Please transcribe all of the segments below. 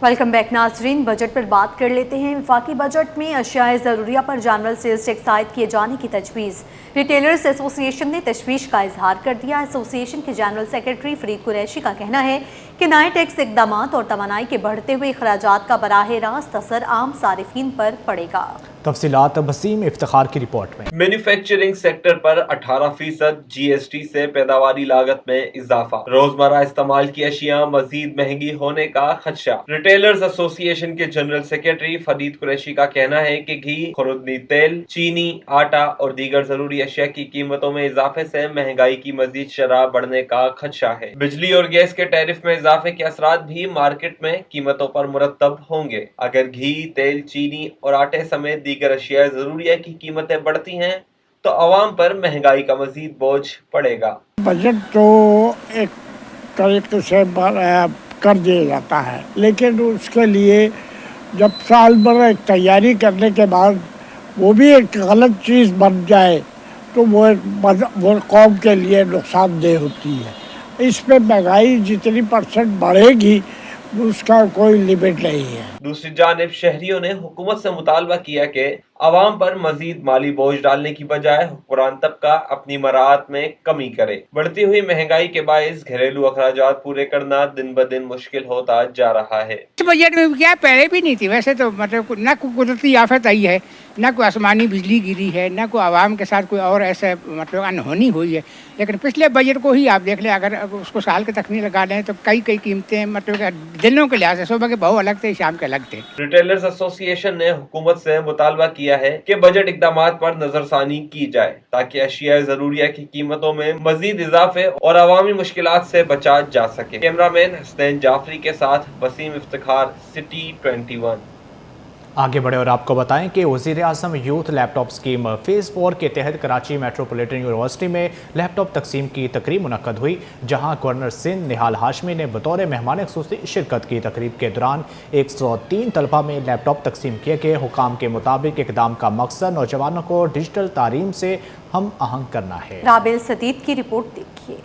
Welcome back ناظرین، budget پر بات کر لیتے ہیں۔ وفاقی بجٹ میں اشیاء ضروریہ پر جنرل سیلز ٹیکس عائد کیے جانے کی تجویز۔ ریٹیلرز ایسوسی ایشن نے تشویش کا اظہار کر دیا۔ ایسوسی ایشن کے جنرل سیکرٹری فرید قریشی کا کہنا ہے کہ نئے ٹیکس اقدامات اور توانائی کے بڑھتے ہوئے اخراجات کا براہ راست اثر عام صارفین پر پڑے گا۔ تفصیلات بسیم افتخار کی رپورٹ میں۔ مینوفیکچرنگ سیکٹر پر 18% جی ایس ٹی سے پیداواری لاگت میں اضافہ، روزمرہ استعمال کی اشیاء مزید مہنگی ہونے کا خدشہ۔ ریٹیلرز ایسوسی ایشن کے جنرل سیکرٹری فرید قریشی کا کہنا ہے کہ گھی، خوردنی تیل، چینی، آٹا اور دیگر ضروری اشیاء کی قیمتوں میں اضافے سے مہنگائی کی مزید شرح بڑھنے کا خدشہ ہے۔ بجلی اور گیس کے ٹیرف میں اضافے کے اثرات بھی مارکیٹ میں قیمتوں پر مرتب ہوں گے۔ اگر گھی، تیل، چینی اور آٹے سمیت دیگر اشیاء ضروریہ کی قیمتیں بڑھتی ہیں تو عوام پر مہنگائی کا مزید بوجھ پڑے گا۔ بجٹ تو ایک طریقے سے کر دیا جاتا ہے، لیکن اس کے لیے جب سال بھر ایک تیاری کرنے کے بعد وہ بھی ایک غلط چیز بن جائے تو وہ قوم کے لیے نقصان دہ ہوتی ہے۔ اس پہ مہنگائی جتنی % بڑھے گی اس کا کوئی لیمٹ نہیں ہے۔ دوسری جانب شہریوں نے حکومت سے مطالبہ کیا کہ عوام پر مزید مالی بوجھ ڈالنے کی بجائے حکمران طبقہ اپنی مراعات میں کمی کرے۔ بڑھتی ہوئی مہنگائی کے باعث گھریلو اخراجات پورے کرنا دن بدن مشکل ہوتا جا رہا ہے۔ بجٹ میں کیا پہلے بھی نہیں تھی، ویسے تو مطلب نہ کوئی قدرتی آفت آئی ہے، نہ کوئی آسمانی بجلی گری ہے، نہ کوئی عوام کے ساتھ کوئی اور ایسا مطلب انہونی ہوئی ہے، لیکن پچھلے بجٹ کو ہی آپ دیکھ لیں، اگر اس کو سال کے تخمین لگا لیں تو کئی قیمتیں مطلب دنوں کے لحاظ سے صبح کے بہت الگ تھے، شام کے الگ تھے۔ ریٹیلرز ایسوسی ایشن نے حکومت سے مطالبہ کیا ہے کہ بجٹ اقدامات پر نظر ثانی کی جائے تاکہ اشیاء ضروریہ کی قیمتوں میں مزید اضافے اور عوامی مشکلات سے بچا جا سکے۔ کیمرہ مین حسنین جعفری کے ساتھ وسیم افتخار، سٹی 21۔ آگے بڑھے اور آپ کو بتائیں کہ وزیر اعظم یوتھ لیپ ٹاپ اسکیم فیز 4 کے تحت کراچی میٹروپولیٹن یونیورسٹی میں لیپ ٹاپ تقسیم کی تقریب منعقد ہوئی، جہاں گورنر سندھ نہال ہاشمی نے بطور مہمان خصوصی شرکت کی۔ تقریب کے دوران 103 طلبہ میں لیپ ٹاپ تقسیم کیے گئے۔ حکام کے مطابق اقدام کا مقصد نوجوانوں کو ڈیجیٹل تعلیم سے ہم آہنگ کرنا ہے۔ رابل سدید کی رپورٹ دیکھیے۔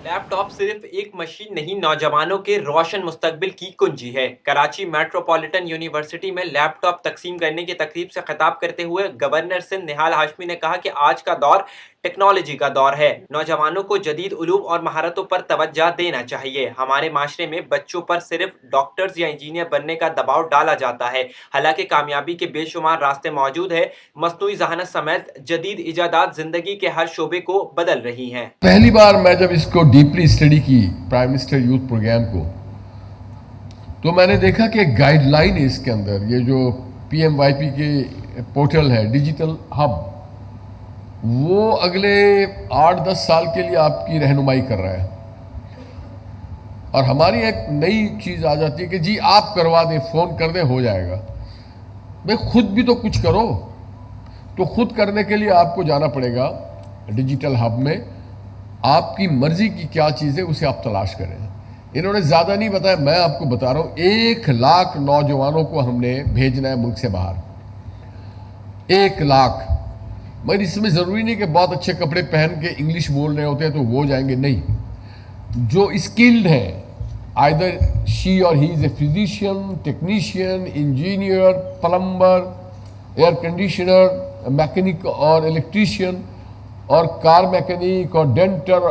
لیپ ٹاپ صرف ایک مشین نہیں، نوجوانوں کے روشن مستقبل کی کنجی ہے۔ کراچی میٹروپولیٹن یونیورسٹی میں لیپ ٹاپ تقسیم کرنے کی تقریب سے خطاب کرتے ہوئے گورنر سندھ نہال ہاشمی نے کہا کہ آج کا دور ٹیکنالوجی کا دور ہے، نوجوانوں کو جدید علوم اور مہارتوں پر توجہ دینا چاہیے۔ ہمارے معاشرے میں بچوں پر صرف ڈاکٹرز یا انجینئر بننے کا دباؤ ڈالا جاتا ہے، حالانکہ کامیابی کے بے شمار راستے موجود ہیں۔ مصنوعی ذہانت سمیت جدید ایجادات زندگی کے ہر شعبے کو بدل رہی ہیں۔ پہلی بار میں جب اس کو ڈیپلی اسٹڈی کی پرائم منسٹر یوتھ پروگرام کو، تو میں نے دیکھا کہ گائیڈ لائن ہے اس کے اندر، یہ جو PMYP کے پورٹل ہے ڈیجیٹل ہب، وہ اگلے 8-10 سال کے لیے آپ کی رہنمائی کر رہا ہے، اور ہماری ایک نئی چیز آ جاتی ہے کہ جی آپ کروا دیں، فون کر دیں، ہو جائے گا۔ بھئی خود بھی تو کچھ کرو، تو خود کرنے کے لیے آپ کو جانا پڑے گا ڈیجیٹل ہب میں، آپ کی مرضی کی کیا چیز ہے اسے آپ تلاش کریں۔ انہوں نے زیادہ نہیں بتایا، میں آپ کو بتا رہا ہوں 1 لاکھ نوجوانوں کو ہم نے بھیجنا ہے ملک سے باہر، 1 لاکھ۔ مگر اس میں ضروری نہیں کہ بہت اچھے کپڑے پہن کے انگلش بول رہے ہوتے ہیں تو وہ جائیں گے، نہیں، جو اسکلڈ ہیں، either she or he is a physician, technician, engineer, plumber, air conditioner, mechanic اور electrician اور کار میکینک اور ڈینٹر،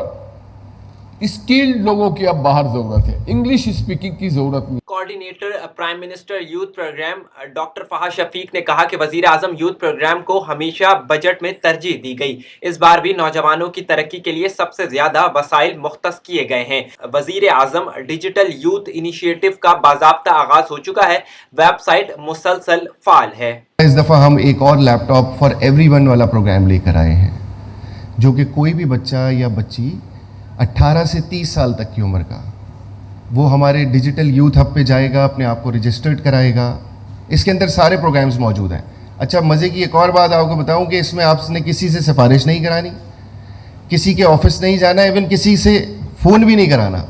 اسکلڈ لوگوں کی اب باہر ضرورت ہے، انگلش اسپیکنگ کی ضرورت نہیں۔ Coordinator prime minister youth programme doctor Fahad Shafiq نے کہا کہ وزیر اعظم یوتھ پروگرام کو ہمیشہ بجٹ میں ترجیح دی گئی، اس بار بھی نوجوانوں کی ترقی کے لیے سب سے زیادہ وسائل مختص کیے گئے ہیں۔ وزیر اعظم ڈیجیٹل یوتھ انیشیٹو کا باضابطہ آغاز ہو چکا ہے، ویب سائٹ مسلسل فعال ہے۔ اس دفعہ ہم ایک اور لیپ ٹاپ فار ایوری ون والا پروگرام لے کر آئے ہیں، جو کہ کوئی بھی بچہ یا بچی 18 سے 30 سال تک کی عمر کا، وہ ہمارے ڈیجیٹل یوتھ ہب پہ جائے گا، اپنے آپ کو رجسٹرڈ کرائے گا۔ اس کے اندر سارے پروگرامز موجود ہیں۔ اچھا، مزے کی ایک اور بات آپ کو بتاؤں کہ اس میں آپ نے کسی سے سفارش نہیں کرانی، کسی کے آفس نہیں جانا، ایون کسی سے فون بھی نہیں کرانا۔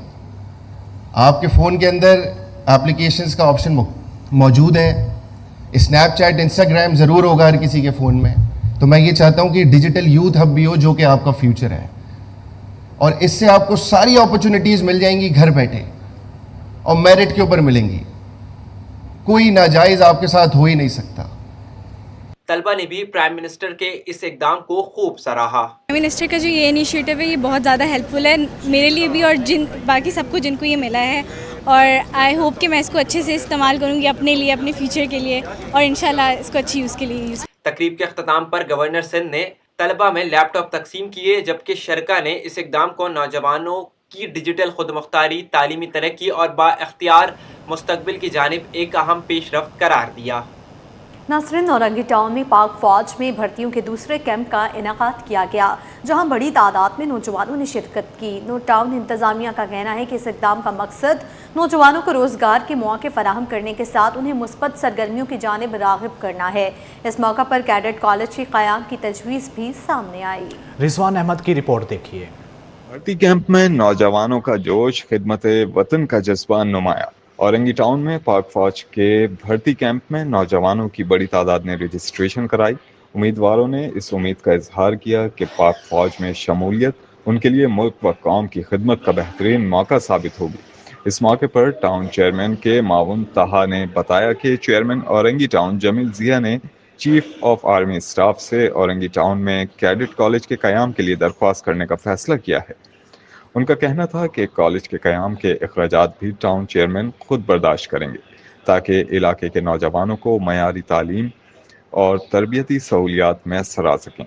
آپ کے فون کے اندر اپلیکیشنز کا آپشن موجود ہے، اسنیپ چیٹ، انسٹاگرام ضرور ہوگا ہر کسی کے فون میں۔ تو میں یہ چاہتا ہوں کہ ڈیجیٹل یوتھ ہب بھی ہو جو کہ آپ کا فیوچر ہے، اور اس سے آپ کو ساری اپرچونیٹیز مل جائیں گی گھر بیٹھے، اور میرٹ کے اوپر ملیں گی۔ कोई नाजायज आपके साथ हो ही नहीं सकता। तलबा ने भी प्राइम मिनिस्टर के इस इकदाम को खूब सराहा। प्राइम मिनिस्टर का जो ये इनिशिएटिव है ये बहुत ज़्यादा हेल्पफुल है मेरे लिए भी और बाकी सबको जिनको ये मिला है, और आई होप कि मैं इसको अच्छे से इस्तेमाल करूँगी अपने लिए, अपने फ्यूचर के लिए, और इंशाल्लाह इसको अच्छी यूज़ के लिए यूज़। तकरीब के अख्ताम पर गवर्नर सिंध ने तलबा में लैपटॉप तकसीम किए, जबकि शरका ने इस इकदाम को नौजवानों की डिजिटल खुदमुख्तारी, तालीमी तरक्की और बाइख्तियार मुस्तकबिल की जानिब एक अहम पेशरफ्त करार दिया। नासरीन, औरंगी टाउन में पाक फौज में भर्तियों के दूसरे कैंप का इनेकाद किया गया, जहां बड़ी तादाद में नौजवानों ने शिरकत की। नो टाउन इंतजामिया का कहना है कि इस इक़दाम का मकसद नौजवानों को रोज़गार के मौके फराहम करने के साथ उन्हें मुस्बत सरगर्मियों की जानिब राग़िब करना है। इस मौका पर कैडेट कॉलेज के क़याम की तजवीज़ भी सामने आई। रिजवान अहमद की रिपोर्ट देखिए। भर्ती कैंप में नौजवानों का जोश, खिदमत वतन का जज्बा नुमाया। औरंगी टाउन में पाक फौज के भर्ती कैंप में नौजवानों की बड़ी तादाद ने रजिस्ट्रेशन कराई। उम्मीदवारों ने इस उम्मीद का इजहार किया कि पाक फौज में शमूलियत उनके लिए मुल्क व कौम की खिदमत का बेहतरीन मौका साबित होगी। इस मौके पर टाउन चेयरमैन के माउन ताहा ने बताया कि चेयरमैन औरंगी टाउन जमील जिया ने चीफ ऑफ आर्मी स्टाफ से औरंगी टाउन में कैडेट कॉलेज के क़याम के लिए दरख्वास्त करने का फैसला किया है। उनका कहना था कि कॉलेज के क़याम के अखराजात भी टाउन चेयरमैन खुद बर्दाश्त करेंगे, ताकि इलाके के नौजवानों को मयारी तालीम और तरबियती सहूलियात मैसर आ सकें।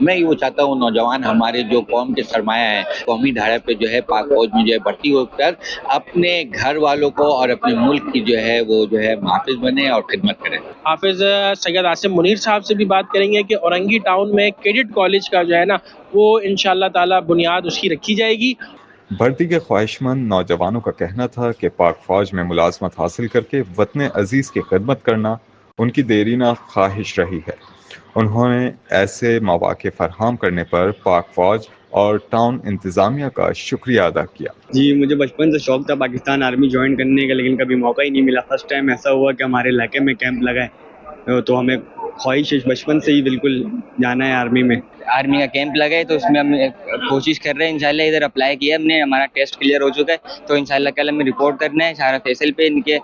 मैं ये चाहता हूँ नौजवान हमारे जो कौम के सरमाया है, कौमी धारा पे जो है पाक फौज में जो है भर्ती होकर अपने घर वालों को और अपने मुल्क की जो है वो जो है मुहाफिज बने और खिदमत करें। हाफिज सैयद आसिम मुनीर साहब से भी बात करेंगे कि औरंगी टाउन में कैडेट कॉलेज का जो है ना वो इंशाअल्लाह ताला बुनियाद उसकी रखी जाएगी। भर्ती के ख्वाहिशमंद नौजवानों का कहना था कि पाक फौज में मुलाजमत हासिल करके वतन अजीज़ की खिदमत करना उनकी देरीना ख्वाहिश रही है। उन्होंने ऐसे मौके फराहम करने पर पाक फौज और टाउन इंतज़ामिया का शुक्रिया अदा किया। जी, मुझे बचपन से शौक था पाकिस्तान आर्मी ज्वाइन करने का, लेकिन कभी मौका ही नहीं मिला। फर्स्ट टाइम ऐसा हुआ कि हमारे इलाके में कैंप लगा है, तो हमें ख्वाहिश बचपन से ही बिल्कुल जाना है आर्मी में। आर्मी का कैंप लगा है तो उसमें हम कोशिश कर रहे हैं। इंशाल्लाह इधर अप्लाई किया हमने, हमारा टेस्ट क्लियर हो चुका है, तो इंशाल्लाह कल हमें रिपोर्ट करना है सारा फैसल पे इनके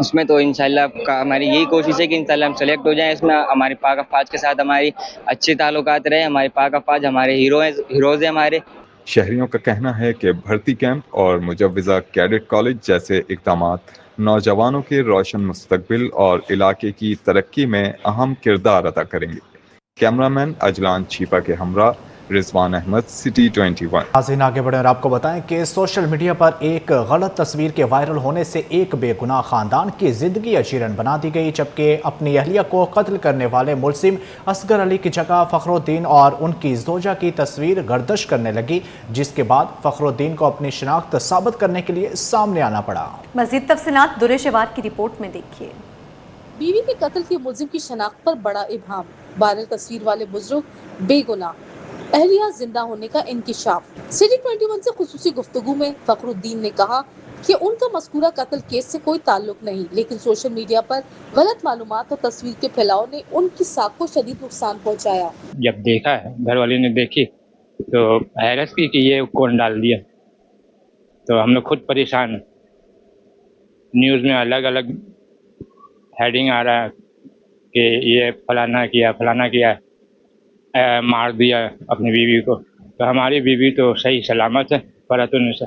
उसमें। तो इंशाल्लाह हमारी यही कोशिश है कि इंशाल्लाह हम सेलेक्ट हो जाएं इसमें। हमारे पाक अफवाज के साथ हमारी अच्छे ताल्लुकात रहे। हमारे पाक अफवाज हमारे हीरोज़ हैं हमारे। शहरियों का कहना है कि भर्ती कैंप और मुजव्वज़ा कैडेट कॉलेज जैसे इक़दामात नौजवानों के रोशन मुस्तकबिल और इलाके की तरक्की में अहम किरदार अदा करेंगे। कैमरामैन अजलान चीपा के हमरा रिजवान अहमद, सिटी 21। नाज़रीन, आगे बढ़े और आपको बताएं कि सोशल मीडिया पर एक गलत तस्वीर के वायरल होने से एक बेगुनाह खानदान की जिंदगी अजीरन बना दी गई, जबकि अपनी अहलिया को कत्ल करने वाले मुलजिम असगर अली की जगह फखरुद्दीन और उनकी जोजा की तस्वीर गर्दिश करने लगी, जिसके बाद फखरुद्दीन को अपनी शिनाख्त साबित करने के लिए सामने आना पड़ा। मज़ीद तफसीलात दुरेशवार की रिपोर्ट में देखिए। बीवी के कत्ल के मुलजिम की शनाख्त पर बड़ा इबहाम, वायरल तस्वीर वाले बुजुर्ग बेगुनाह, अहलिया जिंदा होने का इंकिशाफ। सिटी 21 से खुसूसी गुफ्तगू में फखरुद्दीन ने कहा कि उनका मज़कूरा कत्ल केस से कोई ताल्लुक नहीं, लेकिन सोशल मीडिया पर गलत मालूमात और तस्वीर के फैलाव ने उनकी साख को शदीद नुकसान पहुंचाया। जब देखा है, घर वाले ने देखी तो हैरत की कि ये कौन डाल दिया, तो हम लोग खुद परेशान हैं। न्यूज़ में अलग अलग हेडिंग आ रहा है कि ये फलाना किया मार दिया अपनी बीवी को, तो हमारी बीवी तो सही सलामत है फरतुन से।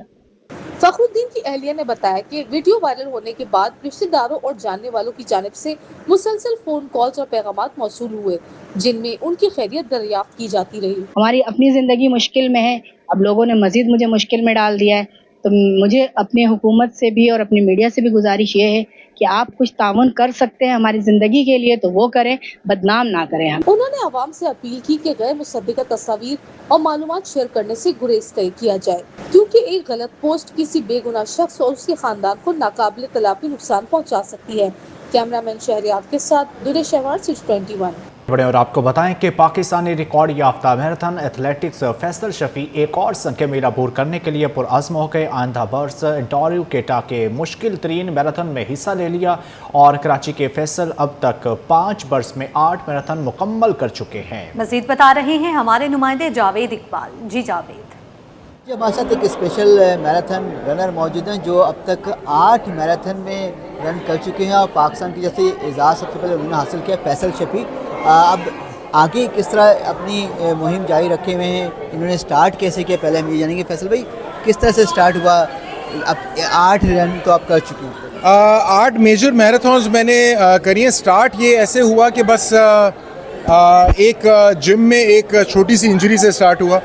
फखरुद्दीन की अहलिया ने बताया कि वीडियो वायरल होने के बाद रिश्तेदारों और जानने वालों की जानिब से मुसलसल फोन कॉल्स और पैगामात मौसूल हुए, जिनमें उनकी खैरियत दरियाफ्त की जाती रही। हमारी अपनी जिंदगी मुश्किल में है, अब लोगों ने मजीद मुझे मुश्किल में डाल दिया है, तो मुझे अपनी हुकूमत से भी और अपनी मीडिया से भी गुजारिश ये है कि आप कुछ ताउन कर सकते हैं हमारी जिंदगी के लिए तो वो करें, बदनाम ना करें हम। उन्होंने आवाम से अपील की कि गैर मुसद्दिका तस्वीर और मालूमात शेयर करने से गुरेज किया जाए, क्योंकि एक गलत पोस्ट किसी बेगुनाह शख्स और उसके खानदान को नाकाबिल तलाफी नुकसान पहुंचा सकती है। कैमरामैन शहरियार के साथ दुरेशवार, सिटी 21। बड़े और आपको बताएं कि पाकिस्तानी रिकॉर्ड याफ्ता मैराथन एथलेटिक्स फैसल शफी एक और संख्या मील अबूर करने के लिए पुरअज़्म हो गए। आंधा बर्स इंटरव्यू केटा के मुश्किल तरीन मैराथन में हिस्सा ले लिया और कराची के फैसल अब तक 5 बर्स में 8 मैराथन मुकम्मल कर चुके हैं। मजीद बता रहे हैं हमारे नुमाइंदे जावेद इकबाल। जी जावेद। जी, हमारे साथ एक स्पेशल मैराथन रनर मौजूद हैं जो अब तक 8 मैराथन में रन कर चुके हैं और पाकिस्तान की जैसे एजाज़ सबसे पहले उन्होंने हासिल किया, फैसल शफी। अब आगे किस तरह अपनी मुहिम जारी रखे हुए हैं, इन्होंने स्टार्ट कैसे किया, पहले हम ये जानेंगे। फैसल भाई, किस तरह से स्टार्ट हुआ? अब 8 रन तो आप कर चुके हैं। 8 मेजर मैराथन्स मैंने करी हैं। स्टार्ट ये ऐसे हुआ कि बस एक जिम में एक छोटी सी इंजरी से स्टार्ट हुआ।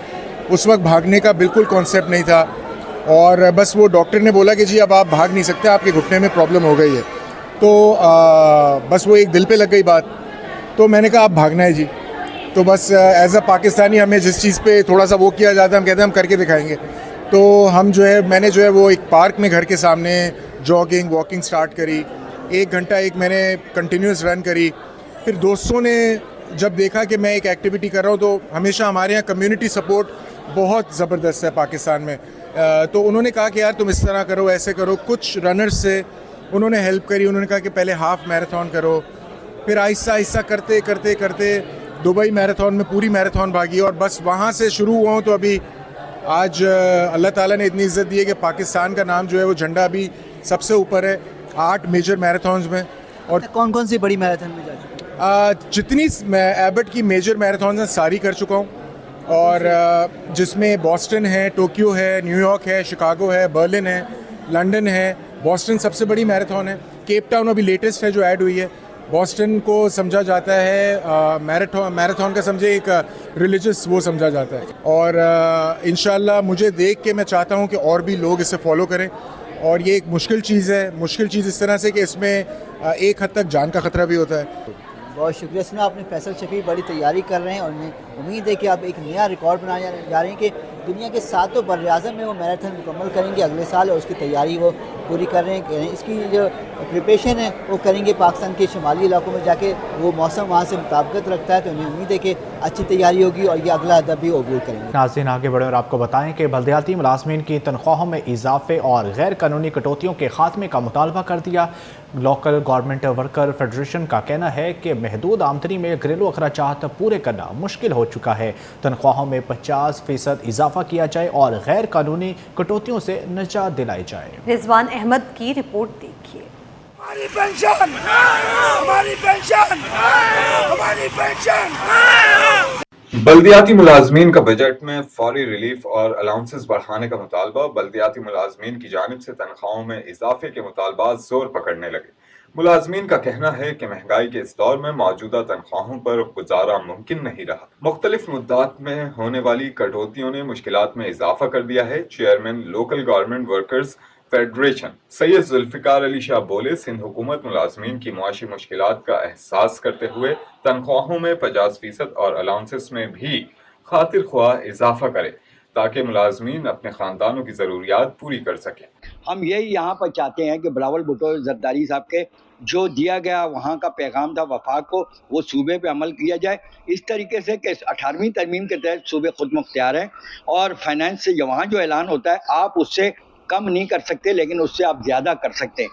उस वक्त भागने का बिल्कुल कॉन्सेप्ट नहीं था और बस वो डॉक्टर ने बोला कि जी अब आप भाग नहीं सकते, आपके घुटने में प्रॉब्लम हो गई है। तो बस वो एक दिल पे लग गई बात, तो मैंने कहा आप भागना है जी। तो बस एज अ पाकिस्तानी हमें जिस चीज़ पे थोड़ा सा वो किया जाता है, हम कहते हैं हम करके दिखाएंगे। तो हम जो है मैंने जो है वो एक पार्क में घर के सामने जॉगिंग वॉकिंग स्टार्ट करी। 1 घंटा मैंने कंटिन्यूस रन करी। फिर दोस्तों ने जब देखा कि मैं एक एक्टिविटी कर रहा हूँ, तो हमेशा हमारे यहाँ कम्युनिटी सपोर्ट बहुत ज़बरदस्त है पाकिस्तान में। तो उन्होंने कहा कि यार तुम इस तरह करो, ऐसे करो। कुछ रनर्स से उन्होंने हेल्प करी, उन्होंने कहा कि पहले हाफ़ मैराथन करो। फिर आहिस्ता आहिस्ता करते करते करते दुबई मैराथन में पूरी मैराथन भागी और बस वहाँ से शुरू हुआ हूँ। तो अभी आज अल्लाह ताला ने इतनी इज़्ज़त दी है कि पाकिस्तान का नाम जो है वो झंडा अभी सबसे ऊपर है 8 मेजर मैराथन्स में। और कौन कौन सी बड़ी मैराथन में जा चुके? जितनी मैं एबट की मेजर मैराथन हैं सारी कर चुका हूँ, और जिसमें बॉस्टन है, टोक्यो है, न्यूयॉर्क है, शिकागो है, बर्लिन है, लंदन है। बॉस्टन सबसे बड़ी मैराथन है। केप टाउन अभी लेटेस्ट है जो ऐड हुई है। बॉस्टन को समझा जाता है मैराथन का समझे एक रिलीजियस वो समझा जाता है। और इंशाल्लाह मुझे देख के मैं चाहता हूँ कि और भी लोग इसे फॉलो करें। और ये एक मुश्किल चीज़ है, मुश्किल चीज़ इस तरह से कि इसमें एक हद तक जान का ख़तरा भी होता है। बहुत शुक्रिया। सुना आपने, फैसल शफी बड़ी तैयारी कर रहे हैं और उन्हें उम्मीद है कि आप एक नया रिकॉर्ड बनाने जा रहे हैं कि दुनिया के 7 बर्र-ए-आज़म में वो मैराथन मुकम्मल करेंगे अगले साल, और उसकी तैयारी वो पूरी कर रहे हैं। इसकी जो प्रिपरेशन है वो करेंगे पाकिस्तान के शुमाली इलाकों में जाके। वो मौसम वहाँ से मुताबिकत रखता है, तो उन्हें उम्मीद है कि अच्छी तैयारी होगी और ये अगला अदब भी अबूल करेंगे। नाज़रीन, आगे बढ़े और आपको बताएं कि बल्दियाती मुलाजमीन की तनख्वाहों में इजाफे और गैर कानूनी कटौतियों के खात्मे का मुतालबा कर दिया। लोकल गवर्नमेंट वर्कर फेडरेशन का कहना है कि महदूद आमदनी में घरेलू अखराजात पूरे करना मुश्किल हो चुका है। तनख्वाहों में 50% इजाफा किया जाए और गैर कानूनी कटौतियों से निजात दिलाई जाए। रिजवान अहमद की रिपोर्ट देखिए। हमारी पेंशन, हमारी पेंशन, हमारी पेंशन। बल्दियाती मुलाजमीन का बजट में फौरी रिलीफ और अलाउंसेस बढ़ाने का मुतालबा। बल्दियाती मुलाजमीन की जानिब से तनख्वाहों में इजाफे के मुतालबात जोर पकड़ने लगे। मुलाजमीन का कहना है कि महंगाई के इस दौर में मौजूदा तनख्वाहों पर गुजारा मुमकिन नहीं रहा। मुख्तलिफ मुद्दात में होने वाली कटौतियों ने मुश्किलात में इजाफा कर दिया है। Chairman local government workers federation Syed Zulfiqar Ali Shah बोले, सिंध हुकूमत मुलाजमीन की मुआशी मुश्किलात का एहसास करते हुए तनख्वाहों में 50% और अलाउंसेस में भी खातिर ख्वाह इजाफा करे ताकि मुलाजमीन अपने खानदानों की ज़रूरियात पूरी कर सकें। हम यही यहाँ पर चाहते हैं कि बिलावल भुट्टो जरदारी साहब के जो दिया गया वहाँ का पैगाम था वफाक को, वो सूबे पे अमल किया जाए इस तरीके से कि 18वीं तरमीम के तहत सूबे खुद मुख्तियार हैं और फाइनेंस से वहाँ जो ऐलान होता है आप उससे कम नहीं कर सकते, लेकिन उससे आप ज्यादा कर सकते हैं।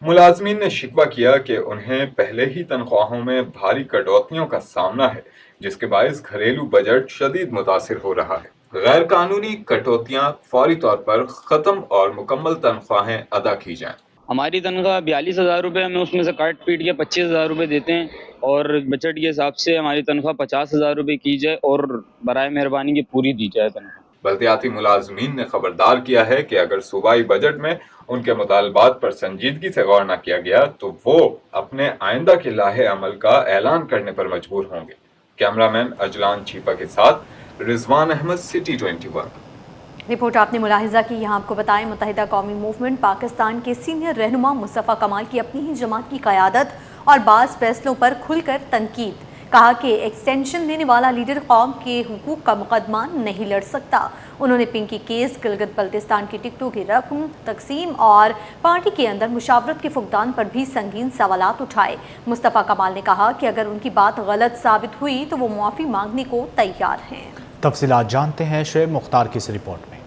मुलाजमीन ने शिकवा किया कि उन्हें पहले ही तनख्वाहों में भारी कटौतियों का सामना है, जिसके बायस घरेलू बजट शदीद मुतासिर हो रहा है। गैर कानूनी कटौतियां फौरी तौर पर खत्म और मुकम्मल तनख्वाहें अदा की जाएं। हमारी तनख्वाह 42,000 रुपये, हमें उसमें से काट पीट के 25,000 रुपये देते हैं और बजट के हिसाब से हमारी तनख्वाह 50,000 रुपये की जाए और बराए मेहरबानी की पूरी दी जाए तनख्वाह। बल्दियाती मुलाजमीन ने खबरदार किया है कि अगर सूबाई बजट में उनके मुतालबात पर संजीदगी से गौर न किया गया तो वो अपने आइंदा के लाहे अमल का ऐलान करने पर मजबूर होंगे। कैमरामैन अजलान चीपा के साथ रिजवान अहमद, सिटी 21। रिपोर्ट आपने मुलाहिजा की। यहाँ आपको बताएं, मुत्तहिदा कौमी मूवमेंट पाकिस्तान के सीनियर रहनुमा मुस्तफ़ा कमाल की अपनी ही जमात की क़यादत और बाज़ फैसलों पर खुलकर तनकीद। कहा कि एक्सटेंशन देने वाला लीडर कौम के हुकूक का मुकदमा नहीं लड़ सकता। उन्होंने पिंकी केस, गिलगित बल्तिस्तान की टिकटों की रकम तकसीम और पार्टी के अंदर मुशावरत के फुकदान पर भी संगीन सवालात उठाए। मुस्तफ़ा कमाल ने कहा कि अगर उनकी बात गलत साबित हुई तो वो मुआफ़ी मांगने को तैयार हैं। तफसीलात जानते हैं शुएब मुख्तार की इस रिपोर्ट में।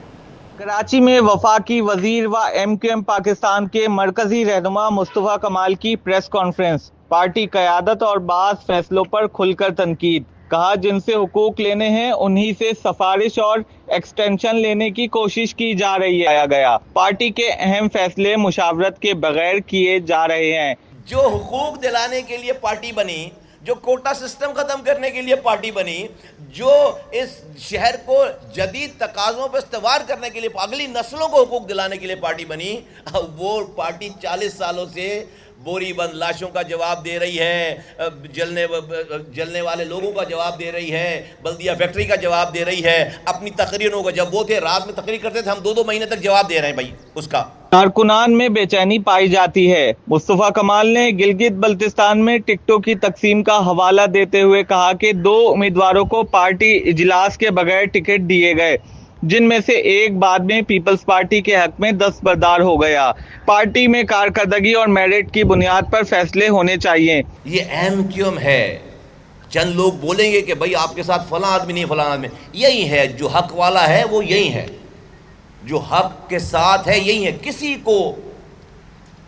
कराची में वफाकी वजीर व MQM पाकिस्तान के मरकजी रहनुमा मुस्तफ़ा कमाल की प्रेस कॉन्फ्रेंस। पार्टी क़यादत और बाज़ फैसलों पर खुलकर तनकीद। कहा जिनसे हुकूक लेने हैं उन्हीं से सिफारिश और एक्सटेंशन लेने की कोशिश की जा रही है। गया पार्टी के अहम फैसले मुशावरत के बगैर किए जा रहे हैं। जो हुकूक दिलाने के लिए पार्टी बनी, जो कोटा सिस्टम खत्म करने के लिए पार्टी बनी, जो इस शहर को जदीद तकाज़ों पर इस्तवार करने के लिए, अगली नस्लों को हुकूक दिलाने के लिए पार्टी बनी, वो पार्टी 40 सालों से बोरी बंद लाशों का जवाब दे रही है, जलने वाले लोगों का जवाब दे रही है, बल्दिया फैक्ट्री का जवाब दे रही है, अपनी तकरीरों का, जब वो थे रात में तकरीर करते थे, हम 2-2 महीने तक जवाब दे रहे हैं भाई उसका। कारकुनान में बेचैनी पाई जाती है। मुस्तफ़ा कमाल ने गिलगित बल्तिस्तान में टिकटों की तकसीम का हवाला देते हुए कहा कि 2 उम्मीदवारों को पार्टी इजलास के बगैर टिकट दिए गए, जिनमें से एक बाद में पीपल्स पार्टी के हक में दस्तबरदार हो गया। पार्टी में कारकर्दगी और मेरिट की बुनियाद पर फैसले होने चाहिए। ये अहम क्यों है? चंद लोग बोलेंगे कि भाई आपके साथ फलां आदमी नहीं, फलां आदमी, यही है जो हक वाला है, वो यही है जो हक के साथ है, यही है। किसी को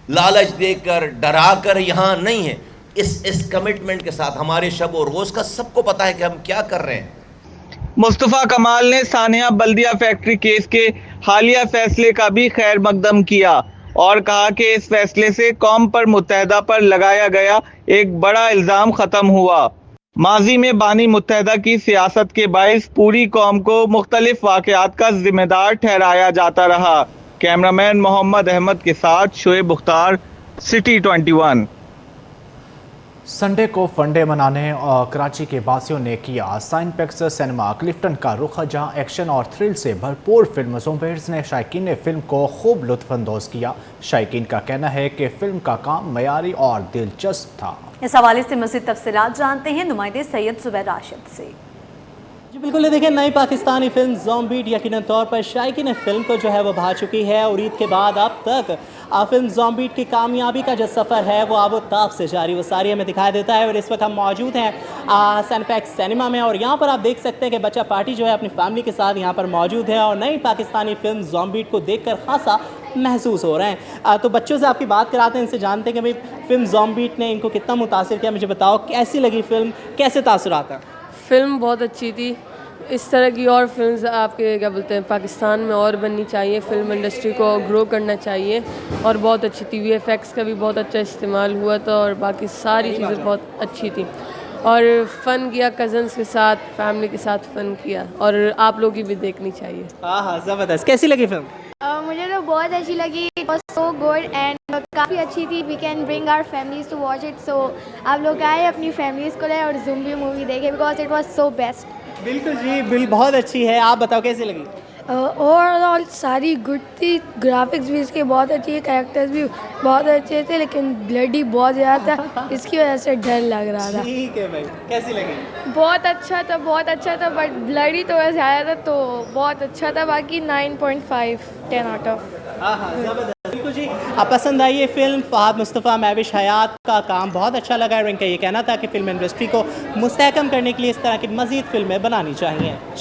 लालच देकर, डरा कर यहाँ नहीं है। इस कमिटमेंट के साथ हमारे शब और रोज का सबको पता है कि हम क्या कर रहे हैं। मुस्तफ़ा कमाल ने सानिया बल्दिया फैक्ट्री केस के हालिया फैसले का भी खैर मकदम किया और कहा कि इस फैसले से कौम पर मुत्तहदा पर लगाया गया एक बड़ा इल्ज़ाम ख़त्म हुआ। माजी में बानी मुत्तहदा की सियासत के बाइस पूरी कौम को मुख्तलिफ वाक़यात का जिम्मेदार ठहराया जाता रहा। कैमरामैन मोहम्मद अहमद के साथ शोएब मुख्तार, सिटी 21। संडे को फंडे मनाने और कराची के बासियों ने किया साइनपेक्स सिनेमा क्लिफ्टन का रुख, जहां एक्शन और थ्रिल से भरपूर फिल्म ज़ोंबीज़ ने शायकीन ने फिल्म को खूब लुत्फ़अंदोज़ किया। शायकीन का कहना है कि फिल्म का काम मयारी और दिलचस्प था। इस हवाले से मज़ीद तफसीलात जानते हैं नुमाइंदे सैयद ज़ुबैर राशिद से। जी बिल्कुल, देखिए नई पाकिस्तानी फिल्म ज़ॉम्बीट यकीनन तौर पर शायकीन फिल्म को जो है वो भा चुकी है और ईद के बाद अब तक फिल्म ज़ॉम्बीट की कामयाबी का जो सफ़र है वो आबो ताब से जारी वो सारी हमें दिखाई देता है। और इस वक्त हम मौजूद हैं सनपैक्स सिनेमा में और यहाँ पर आप देख सकते हैं कि बच्चा पार्टी जो है अपनी फैमिली के साथ यहाँ पर मौजूद है और नई पाकिस्तानी फिल्म ज़ॉम्बीट को देखकर खासा महसूस हो रहे हैं। तो बच्चों से आपकी बात कराते हैं, इनसे जानते हैं कि भाई फिल्म ज़ॉम्बीट ने इनको कितना मुतासिर किया। मुझे बताओ कैसी लगी फिल्म, कैसे तासुरात हैं? फिल्म बहुत अच्छी थी। इस तरह की और फिल्म्स आपके क्या बोलते हैं पाकिस्तान में और बननी चाहिए, फिल्म इंडस्ट्री को ग्रो करना चाहिए और बहुत अच्छी थी। VFX का भी बहुत अच्छा इस्तेमाल हुआ था और बाकी सारी चीज़ें बहुत अच्छी थी और फ़न किया, कज़न्स के साथ, फैमिली के साथ फ़न किया और आप लोग की भी देखनी चाहिए। हाँ हाँ, ज़बरदस्त। कैसी लगी फिल्म? मुझे तो बहुत अच्छी लगी, it was so good and काफ़ी अच्छी थी। We can bring our families to watch it, so आप लोग आए अपनी फैमिलीज़ को ले और ज़ॉम्बी मूवी देखें because it was so best. बिल्कुल जी, बहुत अच्छी है। आप बताओ कैसी लगी? ओवरऑल सारी गुड थी, ग्राफिक्स भी इसके बहुत अच्छी है, कैरेक्टर्स भी बहुत अच्छे थे, लेकिन ब्लडी बहुत ज़्यादा था, इसकी वजह से डर लग रहा था। ठीक है भाई, कैसी लगी? बहुत अच्छा था बट ब्लडी तो ज़्यादा था, तो बहुत अच्छा था। बाकी 9.5 10 आउट ऑफ। हाँ हाँ, ज़बरदस्त। बिल्कुल जी, आप पसंद आई ये फिल्म। फ़हाद मुस्तफ़ा, महविश हयात का काम बहुत अच्छा लगा और इनका ये कहना था कि फिल्म इंडस्ट्री को मुस्तहकम करने के लिए इस तरह की मज़ीद फिल्में बनानी चाहिए।